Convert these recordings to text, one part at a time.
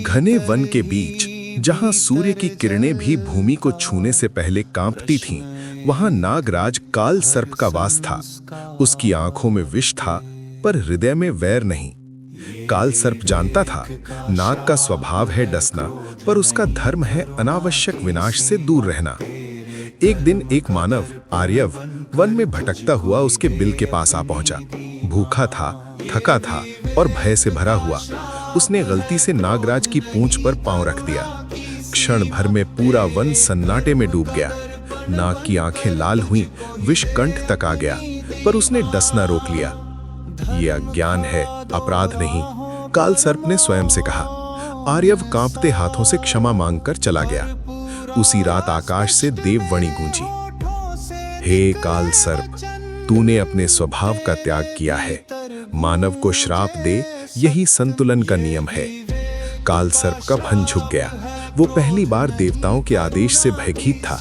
घने वन के बीच, जहां सूर्य की किरणें भी भूमि को छूने से पहले कांपती थीं, वहां नागराज काल सर्प का वास था। उसकी आंखों में विष था, पर हृदय में वैर नहीं। काल सर्प जानता था, नाग का स्वभाव है डसना, पर उसका धर्म है अनावश्यक विनाश से दूर रहना। एक दिन एक मानव आर्यव वन में भटकता हुआ उसके बिल के पास आ पहुंचा। भूखा था, थका था और भय से भरा हुआ। उसने गलती से नागराज की पूंछ पर पांव रख दिया। क्षण भर में पूरा वन सन्नाटे में डूब गया। नाग की आंखें लाल हुईं, विष कंठ तक आ गया, पर उसने डसना रोक लिया। यह अज्ञान है, अपराध नहीं, काल सर्प ने स्वयं से कहा। आर्यव कांपते हाथों से क्षमा मांगकर चला गया। उसी रात आकाश से देववाणी गूंजी, हे काल सर्प, तूने अपने स्वभाव का त्याग किया है। मानव को श्राप दे, यही संतुलन का नियम है। काल सर्प का भन झुक गया। वो पहली बार देवताओं के आदेश से भयभीत था।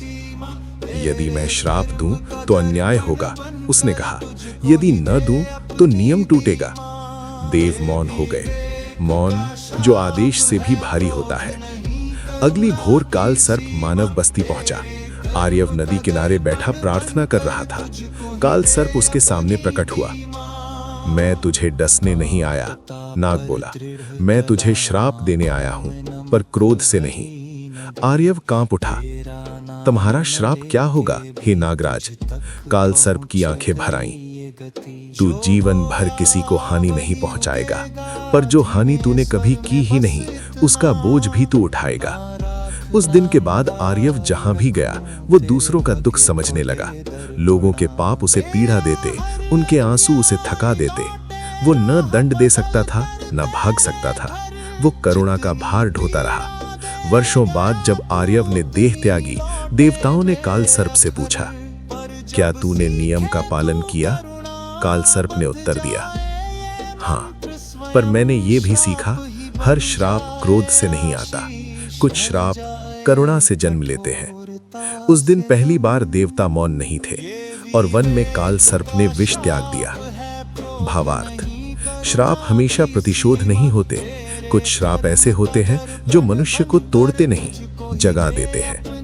यदि मैं श्राप दूं तो अन्याय होगा, उसने कहा। यदि न दूं तो नियम टूटेगा। देव मौन हो गए, मौन जो आदेश से भी भारी होता है। अगली भोर काल सर्प मानव बस्ती पहुंचा। आर्यव नदी किनारे बैठा प्रार्थना कर रहा था। काल सर्प उसके सामने प्रकट हुआ। मैं तुझे डसने नहीं आया, नाग बोला। मैं तुझे श्राप देने आया हूं, पर क्रोध से नहीं। आर्यव कांप उठा। तुम्हारा श्राप क्या होगा, हे नागराज? काल सर्प की आंखें भर आईं। तू जीवन भर किसी को हानि नहीं पहुंचाएगा, पर जो हानि तूने कभी की ही नहीं, उसका बोझ भी तू उठाएगा। उस दिन के बाद आर्यव जहां भी गया, वो दूसरों का दुख समझने लगा। लोगों के पाप उसे पीड़ा देते, उनके आंसू उसे थका देते। वो न दंड दे सकता था, न भाग सकता था। वो करुणा का भार ढोता रहा। वर्षों बाद जब आर्यव ने देह त्यागी, देवताओं ने काल सर्प से पूछा, क्या तूने नियम का पालन किया? काल सर्प ने उत्तर दिया, हाँ, पर मैंने ये भी सीखा, हर श्राप क्रोध से नहीं आता। कुछ श्राप करुणा से जन्म लेते हैं। उस दिन पहली बार देवता मौन नहीं थे और वन में काल सर्प ने विष त्याग दिया। भावार्थ: श्राप हमेशा प्रतिशोध नहीं होते। कुछ श्राप ऐसे होते हैं जो मनुष्य को तोड़ते नहीं, जगा देते हैं।